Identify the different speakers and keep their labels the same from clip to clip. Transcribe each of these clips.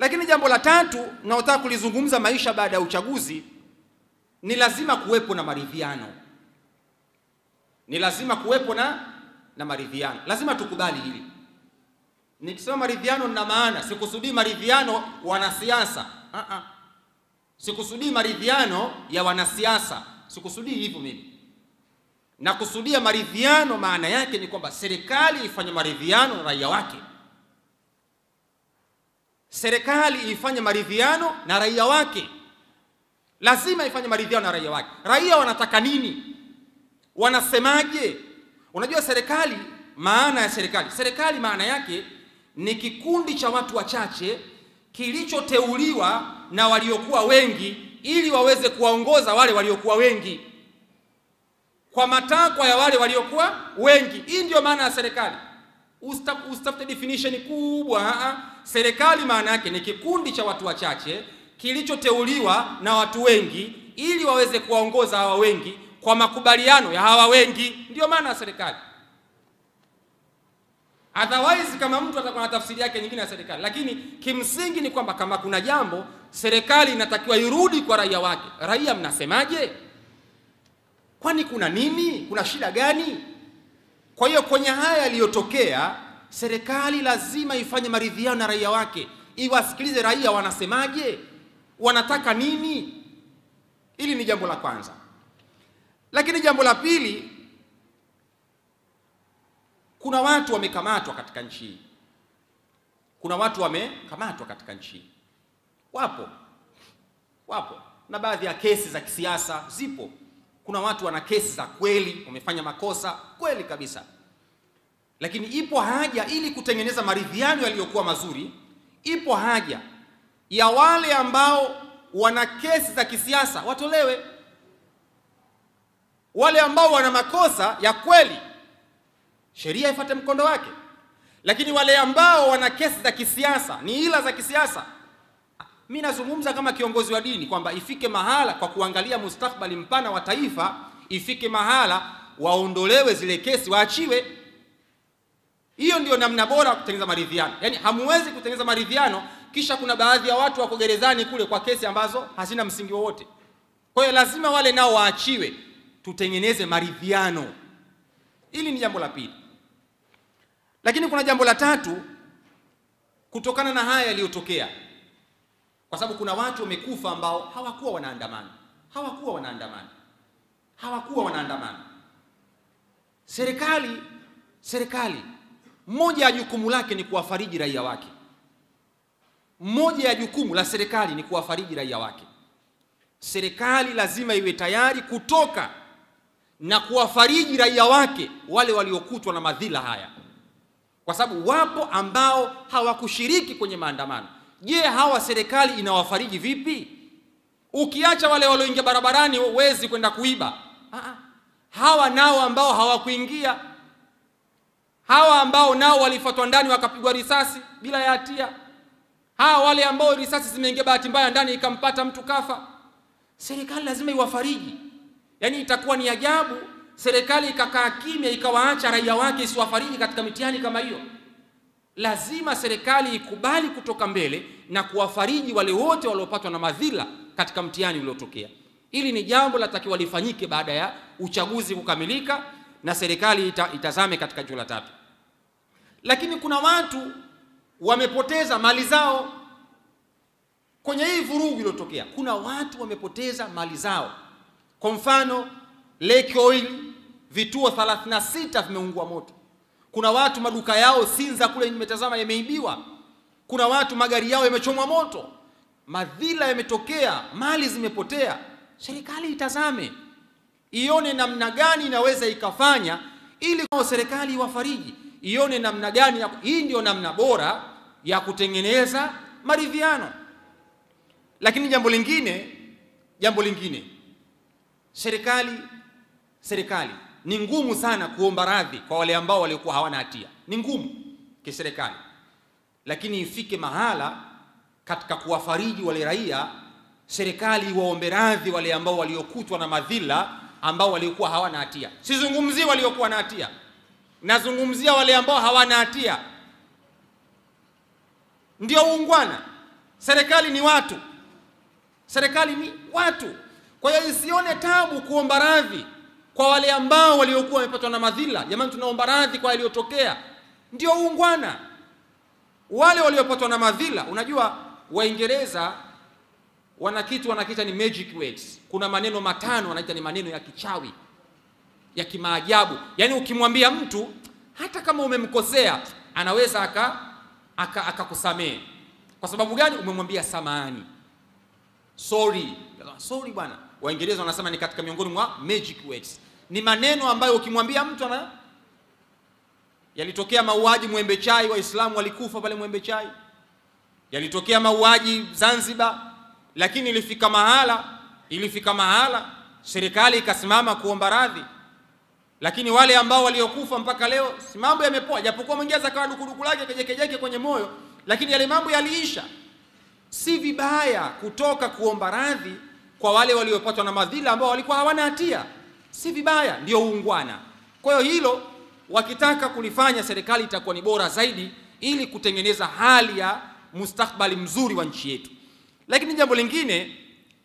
Speaker 1: Lakini jambo la tatu naotaka kulizungumza, maisha baada ya uchaguzi, ni lazima kuwepo na maridhiano. Ni lazima kuwepo na maridhiano. Lazima tukubali hili. Nikisema maridhiano nina maana sikusudii maridhiano wanasiasa. Sikusudii maridhiano ya wanasiasa. Sikusudii hivyo mimi. Na kusudia maridhiano maana yake ni kwamba serikali ifanye maridhiano na raia wake. Serikali ifanye maridhiano na raia wake. Lazima ifanye maridhiano na raia wake. Raia wanataka nini? Wanasemaje? Unajua serikali, maana ya serikali. Serikali maana yake ni kikundi cha watu wachache kilichoteuliwa na waliokuwa wengi ili waweze kuwaongoza wale waliokuwa wengi kwa matakwa ya wale waliokuwa wengi. Hii ndio maana ya serikali. Usitafute definition kubwa. Serikali maana yake ni kikundi cha watu wachache kilichoteuliwa na watu wengi ili waweze kuwaongoza hawa wengi kwa makubaliano ya hawa wengi. Ndio maana ya serikali. Otherwise kama mtu atakuwa na tafsiri yake nyingine ya serikali, lakini kimsingi ni kwamba kama kuna jambo serikali inatakiwa irudi kwa raia wake. Raia mnasemaje? Kwani kuna nini? Kuna shida gani? Kwa hiyo kwenye haya yaliyotokea, serikali lazima ifanye maridhiano na raia wake, iwasikilize raia wanasemaje, wanataka nini. Hili ni jambo la kwanza. Lakini jambo la pili, kuna watu wamekamatwa katika nchi. Kuna watu wamekamatwa katika nchi. Wapo. Na baadhi ya kesi za kisiasa zipo. Kuna watu wana kesi za kweli, wamefanya makosa kweli kabisa. Lakini ipo haja, ili kutengeneza maridhiano yaliyokuwa mazuri, ipo haja ya wale ambao wana kesi za kisiasa watolewe. Wale ambao wana makosa ya kweli, sheria ifuate mkondo wake. Lakini wale ambao wana kesi za kisiasa, ni ila za kisiasa, mimi nazungumza kama kiongozi wa dini kwamba ifike mahala, kwa kuangalia mustakbali mpana wa taifa, ifike mahala waondolewe zile kesi, waachiwe. Hiyo ndio namna bora kutengeneza maridhiano. Yaani hamuwezi kutengeneza maridhiano kisha kuna baadhi ya watu wako gerezani kule kwa kesi ambazo hazina msingi wowote. Kwa hiyo lazima wale nao waachiwe, tutengeneze maridhiano. Hili ni jambo la pili. Lakini kuna jambo la tatu kutokana na haya yaliyotokea. Kwa sababu kuna watu wamekufa ambao hawakuwa wanaandamana. Serikali moja ya jukumu lake ni kuwafariji raia wake. Moja ya jukumu la serikali ni kuwafariji raia wake. Serikali lazima iwe tayari kutoka na kuwafariji raia wake wale waliokutwa na madhila haya. Kwa sababu wapo ambao hawakushiriki kwenye maandamano. Je, hawa serikali inawafariji vipi? Ukiacha wale walioingia barabarani wezi kwenda kuiba. Hawa nao ambao hawakuingia, hawa ambao nao walifuatwa ndani wakapigwa risasi bila ya hatia, hawa wale ambao risasi zimeingia bahati mbaya ndani ikampata mtu kafa, serikali lazima iwafariji. Yaani itakuwa ni ajabu serikali ikakaa kimya ikawaacha raia wake isiwafariji katika mitihani kama hiyo. Lazima serikali ikubali kutoka mbele na kuwafariji wale wote waliopatwa na madhila katika mtihani uliotokea. Hili ni jambo latakiwa lifanyike baada ya uchaguzi kukamilika na serikali itazame katika jambo la tatu. Lakini kuna watu wamepoteza mali zao kwenye hii vurugu iliyotokea. Kuna watu wamepoteza mali zao. Kwa mfano, Lake Oil, vituo 36 vimeungua moto. Kuna watu maduka yao Sinza kule nimetazama yameibiwa. Kuna watu magari yao yamechomwa moto. Madhila yametokea, mali zimepotea. Serikali itazame, ione namna gani inaweza ikafanya ili kwa serikali iwafariji. Ione namna gani hii ndio namna bora ya kutengeneza maridhiano. Lakini jambo lingine, serikali ni ngumu sana kuomba radhi kwa wale ambao walikuwa hawana hatia. Ni ngumu kiserikali. Lakini ifike mahala katika kuwafariji wale raia, serikali waombe radhi wale ambao waliokutwa na madhila ambao walikuwa hawana hatia. Sizungumzii waliokuwa na hatia, nazungumzia wale ambao hawana hatia. Ndio uungwana. Serikali ni watu. Serikali ni watu. Kwa hiyo isione tabu kuomba radhi kwa wale ambao waliokuwa wamepatwa na madhila. Jamani, tunaomba radhi kwa yaliyotokea. Ndio uungwana. Wale waliopatwa na madhila, unajua Waingereza wana kitu wanakiita ni magic words. Kuna maneno matano wanaita ni maneno ya kichawi, ya kimaajabu. Yaani ukimwambia mtu hata kama umemkosea anaweza akakusamehe. Kwa sababu gani? Umemwambia samahani. Sorry bwana. Waingereza wanasema ni katika miongoni mwa magic words. Ni maneno ambayo ukimwambia mtu Yalitokea mauaji Mwembe Chai, Waislamu walikufa pale Mwembe Chai. Yalitokea mauaji Zanzibar, lakini ilifika mahala serikali ikasimama kuomba radhi. Lakini wale ambao waliokufa mpaka leo si mambo yamepoa, japokuwa mwingine zakawa dukuduku lake kejekejeke kwenye moyo, lakini yale mambo yaliisha. Si vibaya kutoka kuomba radhi kwa wale waliopatwa na madhila ambao walikuwa hawana hatia. Si vibaya, ndio uungwana. Kwa hiyo hilo wakitaka kulifanya, serikali itakuwa ni bora zaidi ili kutengeneza hali ya mustakbali mzuri wa nchi yetu. Lakini jambo lingine,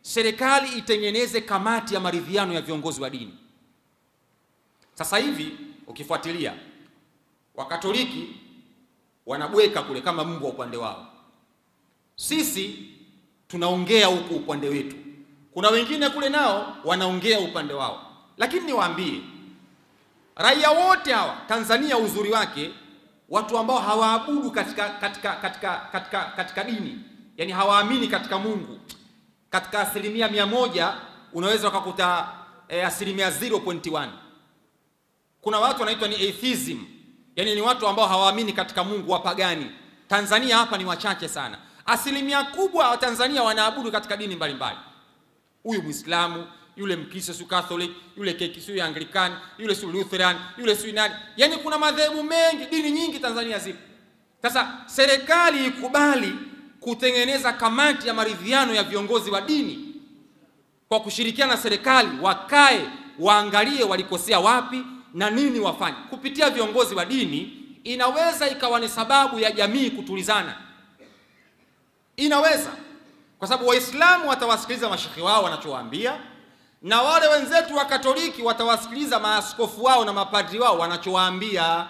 Speaker 1: serikali itengeneze kamati ya maridhiano ya viongozi wa dini. Sasa hivi ukifuatilia Wakatoliki wanabweka kule kama Mungu wa upande wao. Sisi tunaongea huku upande wetu. Kuna wengine kule nao wanaongea upande wao. Lakini niwaambie, raia wote hawa Tanzania uzuri wake, watu ambao hawaabudu katika dini, yani hawaamini katika Mungu, katika 100% unaweza ukakuta 0.1. Kuna watu wanaitwa ni atheism, yani ni watu ambao hawaamini katika Mungu, wapagani. Tanzania hapa ni wachache sana. 1% kubwa wa Tanzania wanaabudu katika dini mbalimbali. Huyu Muislamu, yule Mkristo, su Catholic, yule Kekisi, Anglican, yule su Lutheran, yule su nani. Yani kuna madhehebu mengi, dini nyingi Tanzania zipo. Sasa serikali ikubali kutengeneza kamati ya maridhiano ya viongozi wa dini, kwa kushirikiana na serikali, wakae waangalie walikosea wapi na nini wafanye. Kupitia viongozi wa dini inaweza ikawa ni sababu ya jamii kutulizana. Inaweza, kwa sababu Waislamu watawasikiliza mashekhi wao wanachowaambia, na wale wenzetu wa Katoliki watawasikiliza maaskofu wao na mapadri wao wanachowaambia.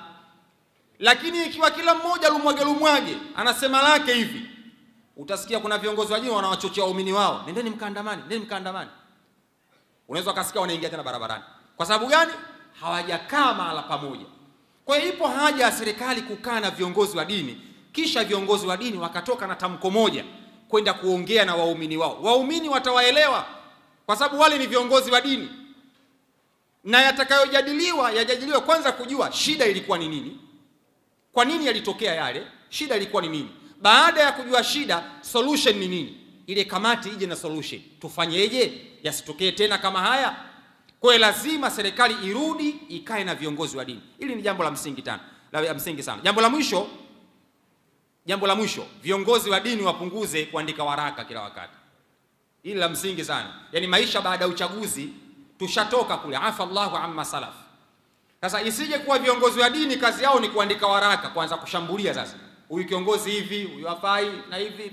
Speaker 1: Lakini ikiwa kila mmoja lumwage anasema lake hivi, utasikia kuna viongozi wa dini wanawachochea waumini wao, nendeni mkaandamani. Unaweza ukasikia wanaingia tena barabarani. Kwa sababu gani? Hawajakaa mahala pamoja. Kwa hiyo ipo haja ya serikali kukaa na viongozi wa dini, kisha viongozi wa dini wakatoka na tamko moja kwenda kuongea na waumini wao. Waumini watawaelewa, kwa sababu wale ni viongozi wa dini. Na yajadiliwa kwanza kujua shida ilikuwa ni nini, kwa nini yalitokea yale, shida ilikuwa ni nini. Baada ya kujua shida, solution ni nini, ile kamati ije na solution. Tufanyeje yasitokee tena kama haya? Kwa hiyo lazima serikali irudi ikae na viongozi wa dini. Hili ni jambo la msingi sana. Jambo la mwisho, viongozi wa dini wapunguze kuandika waraka kila wakati. Hili la msingi sana. Yani maisha baada ya uchaguzi tushatoka kule, afa Allahu amma salaf. Sasa isije kuwa viongozi wa dini kazi yao ni kuandika waraka, kwanza kushambulia sasa. Huyu kiongozi hivi, huyu hafai na hivi.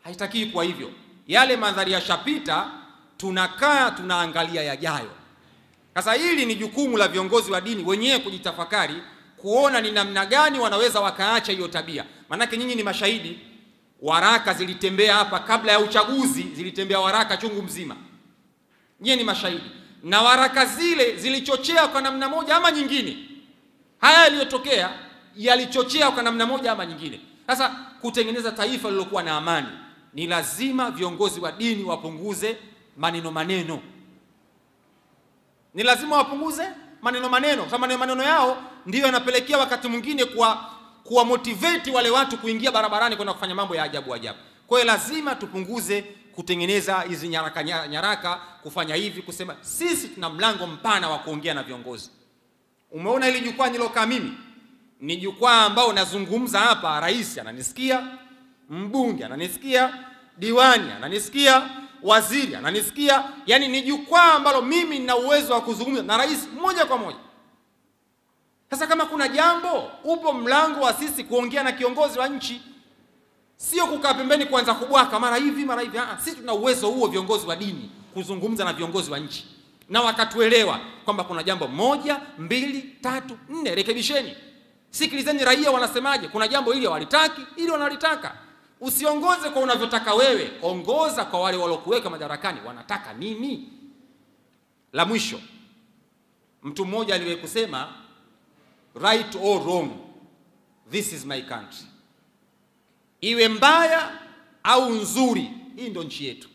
Speaker 1: Haitaki kuwa hivyo. Yale mandhari yashapita, tunakaa tunaangalia yajayo. Sasa hili ni jukumu la viongozi wa dini wenyewe kujitafakari, kuona ni namna gani wanaweza wakaacha hiyo tabia. Manake nyinyi ni mashahidi, waraka zilitembea hapa kabla ya uchaguzi, zilitembea waraka chungu mzima. Nyinyi ni mashahidi. Na waraka zile zilichochea kwa namna moja ama nyingine. Haya yaliyotokea yalichochea kwa namna moja ama nyingine. Sasa kutengeneza taifa lilokuwa na amani, ni lazima viongozi wa dini wapunguze maneno. Ni lazima wapunguze maneno. Kama maneno yao ndiyo yanapelekea wakati mwingine kuwa motivate wale watu kuingia barabarani kwenda kufanya mambo ya ajabu. Kwa hiyo lazima tupunguze kutengeneza hizi nyaraka, kufanya hivi, kusema sisi tuna mlango mpana wa kuongea na viongozi. Umeona hili jukwaa nilokaa mimi? Ni jukwaa ambao nazungumza hapa, rais ananisikia, mbunge ananisikia, diwani ananisikia, waziri ananisikia. Yani ni jukwaa ambalo mimi nina uwezo wa kuzungumza na rais moja kwa moja. Sasa kama kuna jambo, upo mlango wa sisi kuongea na kiongozi wa nchi. Sio kukaa pembeni kuanza kubwaka mara hivi mara hivi. Sisi tuna uwezo huo, viongozi wa dini, kuzungumza na viongozi wa nchi na wakatuelewa kwamba kuna jambo 1, 2, 3, 4, rekebisheni. Sikilizeni raia wanasemaje, kuna jambo hili hawalitaki, ili wanalitaka. Usiongoze kwa unavyotaka wewe, ongoza kwa wale walokuweka madarakani wanataka nini. La mwisho, mtu mmoja aliwahi kusema, right or wrong, this is my country. Iwe mbaya au nzuri, hii ndio nchi yetu.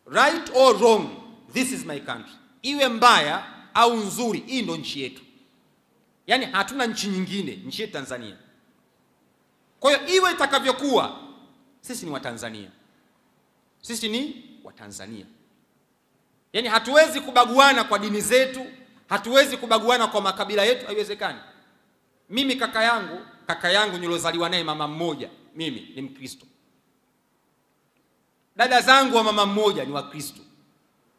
Speaker 1: Right or wrong, this is my country. Iwe mbaya au nzuri, hii ndio nchi yetu. Yani hatuna nchi nyingine, nchi yetu Tanzania. Kwa hiyo iwe itakavyokuwa, sisi ni Watanzania. Sisi ni Watanzania. Yani hatuwezi kubaguana kwa dini zetu, hatuwezi kubaguana kwa makabila yetu, haiwezekani. Mimi kaka yangu nilozaliwa naye mama mmoja, mimi ni Mkristo. Dada zangu wa mama mmoja ni Wakristo.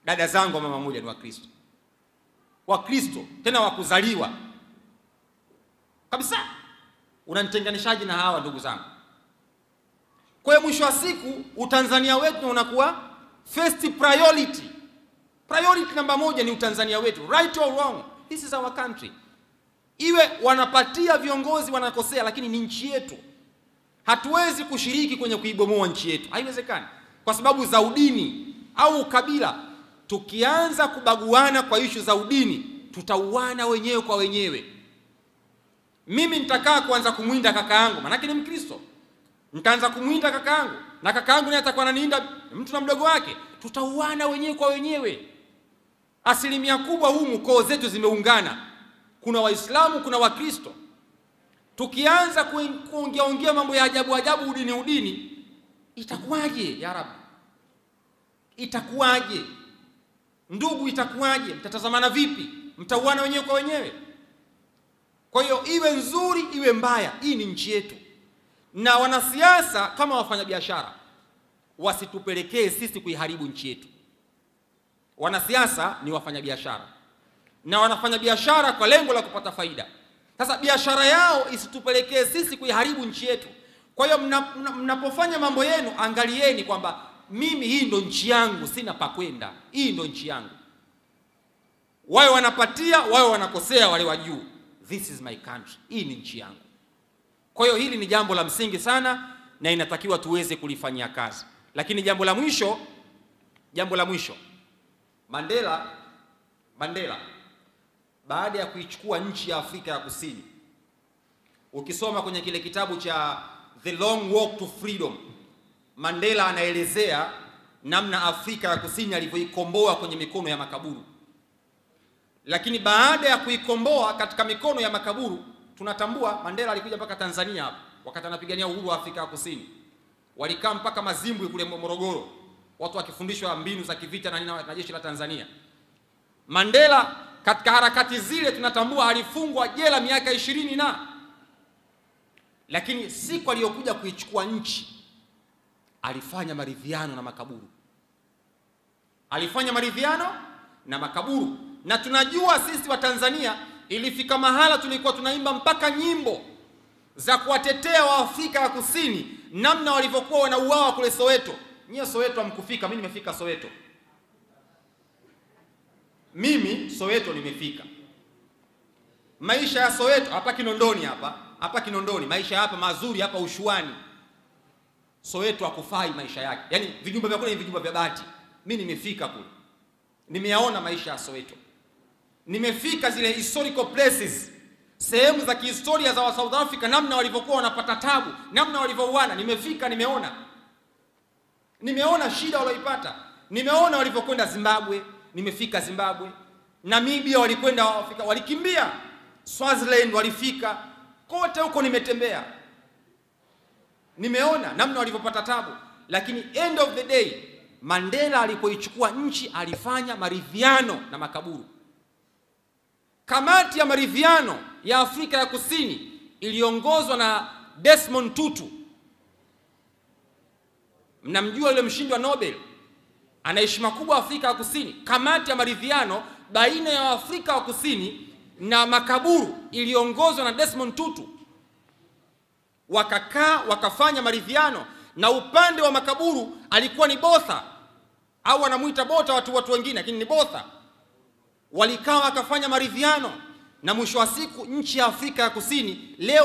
Speaker 1: Dada zangu wa mama mmoja ni Wakristo. Wakristo tena wakuzaliwa. Kabisa. Unanitenganishaje na hawa ndugu zangu? Kwa hiyo mwisho wa siku Utanzania wetu unakuwa first priority. Priority namba 1 ni Utanzania wetu. Right or wrong, this is our country. Iwe wanapatia viongozi wanakosea, lakini ni nchi yetu. Hatuwezi kushiriki kwenye kuibomoa nchi yetu. Haiwezekani. Kwa sababu za udini au ukabila. Tukianza kubaguana kwa ishu za udini, tutauana wenyewe kwa wenyewe. Mimi nitakaa kuanza kumwinda kaka yangu, maana ni Mkristo. Nitaanza kumwinda kaka yangu, na kaka yangu naye atakuwa ananiinda mtu na mdogo wake. Tutauana wenyewe kwa wenyewe. Asilimia kubwa humu koo zetu zimeungana. Kuna Waislamu, kuna Wakristo. Tukianza kuongea mambo ya ajabu udini, itakuwaje ya Rabbi? Itakuwaje? Ndugu, itakuwaje? Mtatazamana vipi? Mtauana wenyewe kwa wenyewe. Kwa hiyo iwe nzuri iwe mbaya, hii ni nchi yetu. Na wanasiasa kama wafanyabiashara wasitupelekee sisi kuiharibu nchi yetu. Wanasiasa ni wafanyabiashara, na wanafanya biashara kwa lengo la kupata faida. Sasa biashara yao isitupelekee sisi kuiharibu nchi yetu. Kwa hiyo mnapofanya mambo yenu, angalieni kwamba mimi hii ndo nchi yangu, sina pa kwenda. Hii ndo nchi yangu. Wao wanapatia, wao wanakosea wale wa juu. This is my country. Hii ni nchi yangu. Kwa hiyo hili ni jambo la msingi sana na inatakiwa tuweze kulifanyia kazi. Lakini jambo la mwisho, Mandela baada ya kuichukua nchi ya Afrika ya Kusini, ukisoma kwenye kile kitabu cha The Long Walk to Freedom, Mandela anaelezea namna Afrika ya Kusini alivyoikomboa kwenye mikono ya makaburu. Lakini baada ya kuikomboa katika mikono ya makaburu, tunatambua Mandela alikuja mpaka Tanzania hapa wakati anapigania uhuru wa Afrika ya Kusini. Walikaa mpaka Mazimbwe kule Morogoro, watu wakifundishwa mbinu za kivita na jeshi la Tanzania. Mandela katika harakati zile tunatambua alifungwa jela miaka 20 na. Lakini siku aliyokuja kuichukua nchi, alifanya maridhiano na makaburu. Alifanya maridhiano na makaburu. Na tunajua sisi wa Tanzania ilifika mahala tulikuwa tunaimba mpaka nyimbo za kuwatetea wa Afrika ya Kusini namna walivyokuwa wanauawa kule Soweto. Nyie Soweto hamkufika, mimi nimefika Soweto. Mimi Soweto nimefika. Maisha ya Soweto hapa Kinondoni hapa Kinondoni, maisha hapa mazuri hapa Ushuani. Soweto hakufai maisha yake. Yaani vijumba vya kule ni vijumba vya bati. Mimi nimefika kule. Nimeyaona maisha ya Soweto. Nimefika zile historical places, sehemu za kihistoria za South Africa, namna walivyokuwa wanapata tabu, namna walivyouana. Nimefika, nimeona shida walioipata. Nimeona walivyokwenda Zimbabwe, nimefika Zimbabwe. Namibia walikwenda Afrika, walikimbia. Swaziland walifika. Kote huko nimetembea. Nimeona namna walivyopata tabu. Lakini end of the day, Mandela alipoichukua nchi alifanya maridhiano na makaburu. Kamati ya maridhiano ya Afrika ya Kusini iliongozwa na Desmond Tutu. Mnamjua yule mshindi wa Nobel, ana heshima kubwa Afrika ya Kusini. Kamati ya maridhiano baina ya Afrika ya Kusini na makaburu iliongozwa na Desmond Tutu. wakakaa wakafanya maridhiano, na upande wa makaburu alikuwa ni Botha, au wanamuita Bota watu wengine, lakini ni Botha. Walikaa wakafanya maridhiano, na mwisho wa siku nchi ya Afrika ya Kusini leo